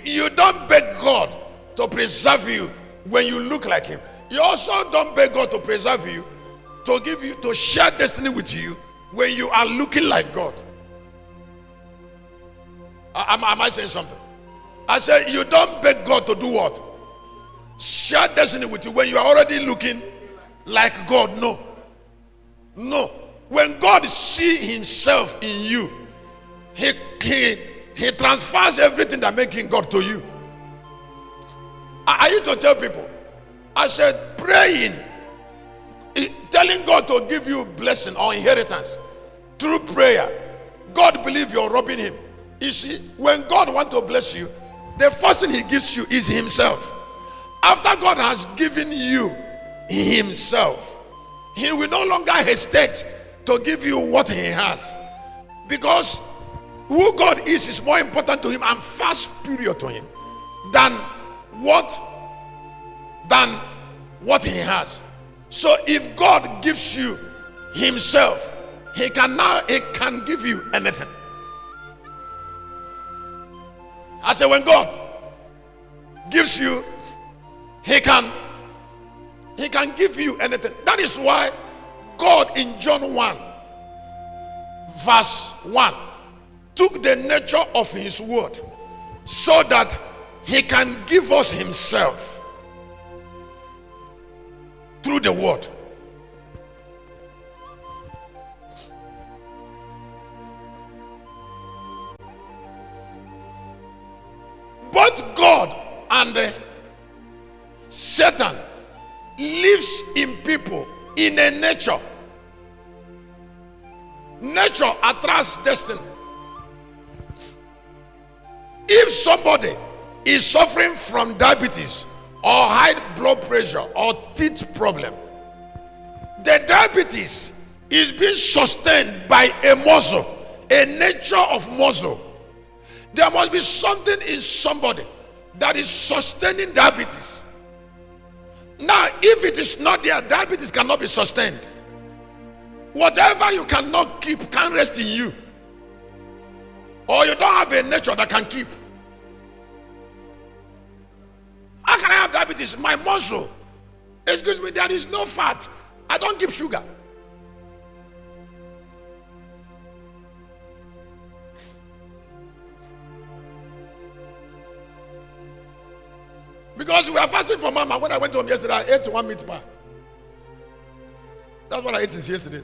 You don't beg God to preserve you when you look like him. You also don't beg God to preserve you, to give you, to share destiny with you when you are looking like God. Am I saying something? I say you don't beg God to do what? Share destiny with you when you are already looking like God. No. When God sees himself in you, he transfers everything that makes him God to you. I used to tell people, I said, praying, telling God to give you blessing or inheritance through prayer, God believes you're robbing him. You see, when God wants to bless you, the first thing he gives you is himself. After God has given you himself, he will no longer hesitate to give you what he has, because who God is more important to him and far superior to him than what he has. So if God gives you himself, he can give you anything. I say when God gives you, he can give you anything. That is why God in John 1 verse 1 took the nature of his word so that he can give us himself through the word. Both God and Satan lives in people in a nature. Nature attracts destiny. If somebody is suffering from diabetes or high blood pressure or teeth problem, the diabetes is being sustained by a muscle, a nature of muscle. There must be something in somebody that is sustaining diabetes. Now, if it is not there, diabetes cannot be sustained. Whatever you cannot keep can rest in you, or you don't have a nature that can keep. How can I have diabetes? My muscle, excuse me, there is no fat. I don't keep sugar. Because we are fasting for Mama. When I went home yesterday, I ate one meat bar. That's what I ate since yesterday.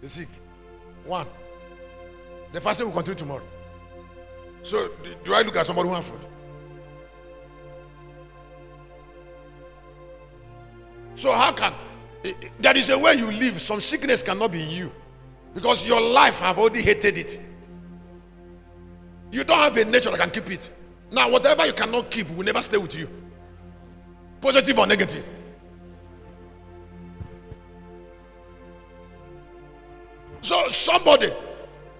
The sick. One. The fasting will continue tomorrow. So, do I look at somebody who has food? So how can, there is a way you live. Some sickness cannot be in you, because your life have already hated it. You don't have a nature that can keep it. Now, whatever you cannot keep will never stay with you, positive or negative. So somebody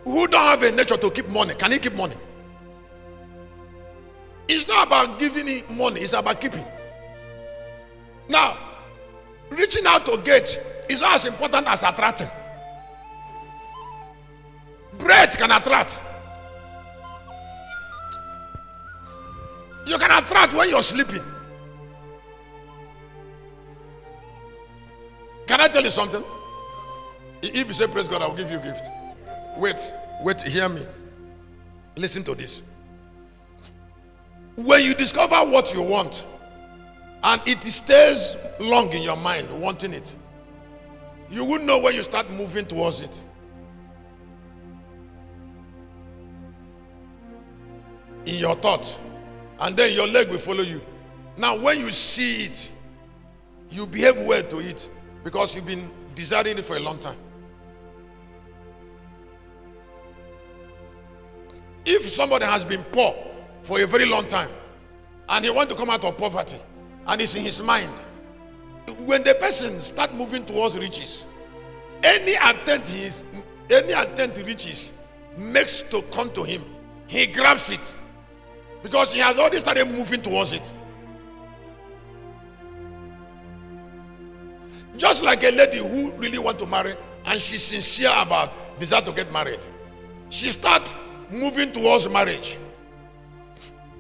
who don't have a nature to keep money, can he keep money? It's not about giving him money, it's about keeping. Now, reaching out to get is not as important as attracting. Bread can attract. You can attract when you're sleeping. Can I tell you something? If you say praise God, I will give you a gift. Wait, hear me. Listen to this. When you discover what you want and it stays long in your mind wanting it, you won't know when you start moving towards it. In your thought, and then your leg will follow you. Now when you see it, you behave well to it, because you've been desiring it for a long time. If somebody has been poor for a very long time and he wants to come out of poverty and it's in his mind, when the person start moving towards riches, any attempt he reaches makes to come to him, he grabs it, because he has already started moving towards it. Just like a lady who really wants to marry and she's sincere about desire to get married, she started moving towards marriage.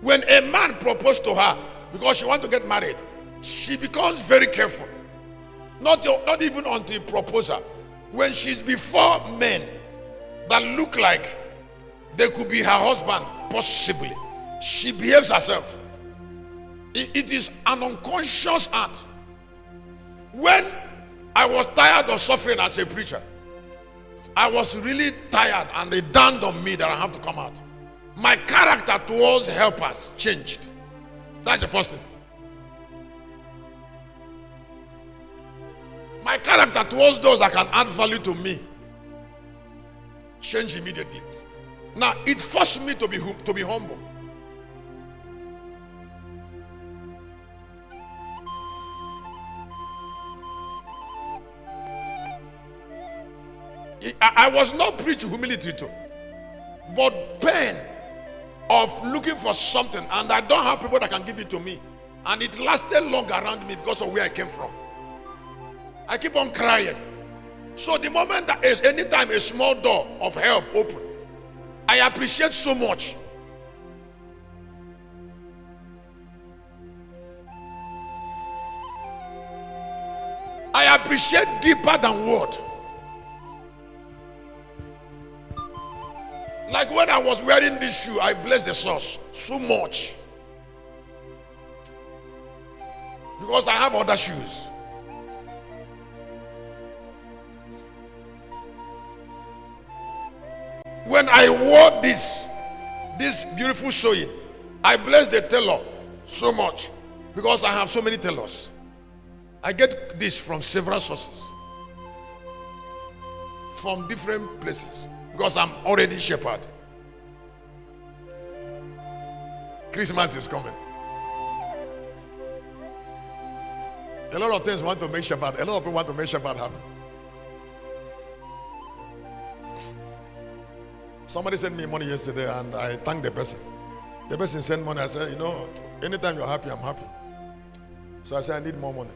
When a man proposed to her because she wants to get married, she becomes very careful. Not even until proposal. When she's before men that look like they could be her husband, possibly, she behaves herself. It is an unconscious act. When I was tired of suffering as a preacher, I was really tired, and it dawned on me that I have to come out. My character towards helpers changed. That's the first thing. My character towards those that can add value to me changed immediately. Now, it forced me to be humble. I was not preaching humility too, but pain of looking for something, and I don't have people that can give it to me, and it lasted long around me because of where I came from. I keep on crying. So the moment that is anytime a small door of help open, I appreciate so much. I appreciate deeper than word. Like when I was wearing this shoe, I blessed the source so much. Because I have other shoes. When I wore this beautiful sewing, I blessed the tailor so much. Because I have so many tailors. I get this from several sources. From different places. Because I'm already shepherd. Christmas is coming. A lot of things want to make shepherd. A lot of people want to make shepherd happen. Somebody sent me money yesterday and I thanked the person. The person sent money. I said, you know, anytime you're happy, I'm happy. So I said, I need more money.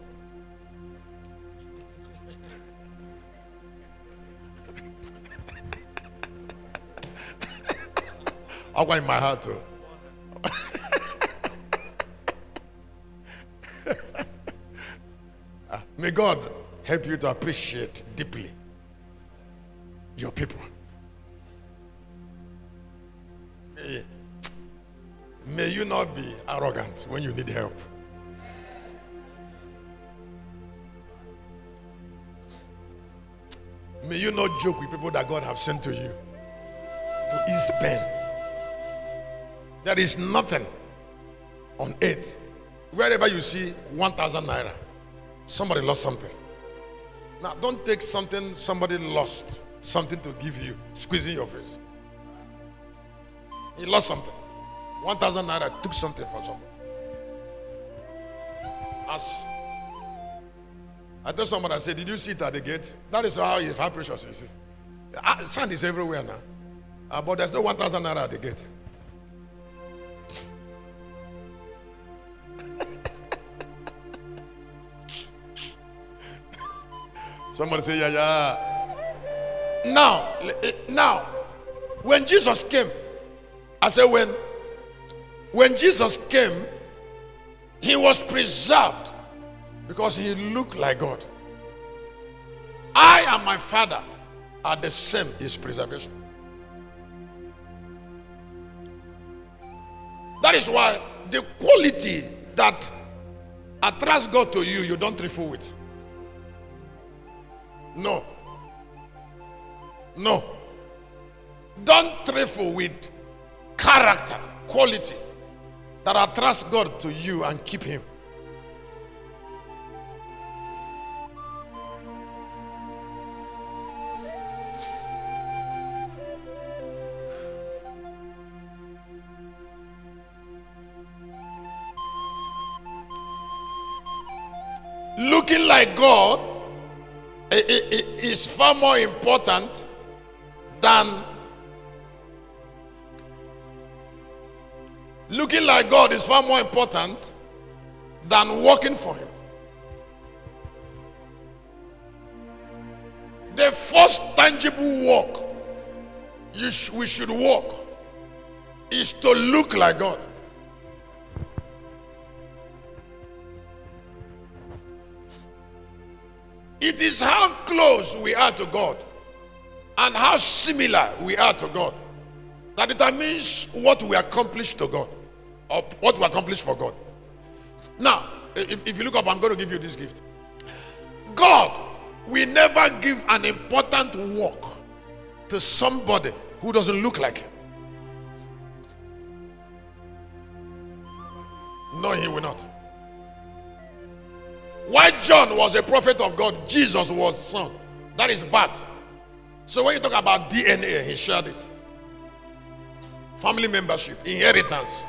I want in my heart too. May God help you to appreciate deeply your people. May you not be arrogant when you need help. May you not joke with people that God have sent to you to ease pain. There is nothing on earth. Wherever you see 1,000 naira, somebody lost something. Now, don't take something somebody lost, something to give you, squeezing your face. He lost something. 1,000 naira took something from somebody. As I told somebody, I said, did you see it at the gate? That is how precious it is. Sand is everywhere now. But there's no 1,000 naira at the gate. Somebody say, yeah. Now, when Jesus came, I said, when Jesus came, he was preserved because he looked like God. I and my Father are the same, is preservation. That is why the quality that attracts God to you, you don't trifle with. No. Don't trifle with character, quality that attracts God to you and keep him. Looking like God is far more important than working for him. The first tangible work we should walk is to look like God. It is how close we are to God and how similar we are to God that determines what we accomplish to God or what we accomplish for God. Now, if you look up, I'm going to give you this gift. God will never give an important work to somebody who doesn't look like him. No, he will not. Why John was a prophet of God, Jesus was son. That is birth. So when you talk about DNA, he shared it. Family membership, inheritance.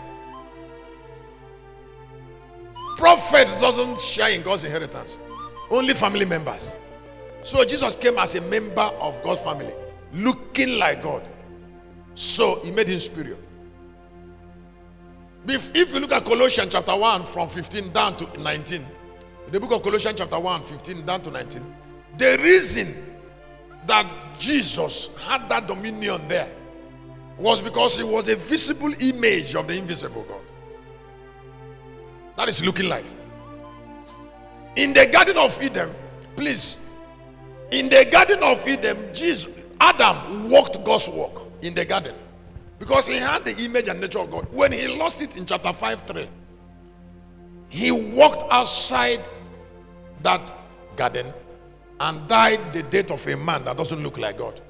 Prophet doesn't share in God's inheritance. Only family members. So Jesus came as a member of God's family, looking like God. So he made him superior. If you look at Colossians chapter 1 from 15 down to 19, the book of Colossians chapter 1, 15 down to 19, the reason that Jesus had that dominion there was because he was a visible image of the invisible God. That is looking like. In the Garden of Eden, please, in the Garden of Eden, Adam walked God's walk in the garden because he had the image and nature of God. When he lost it in chapter 5:3, he walked outside that garden and died the death of a man that doesn't look like God.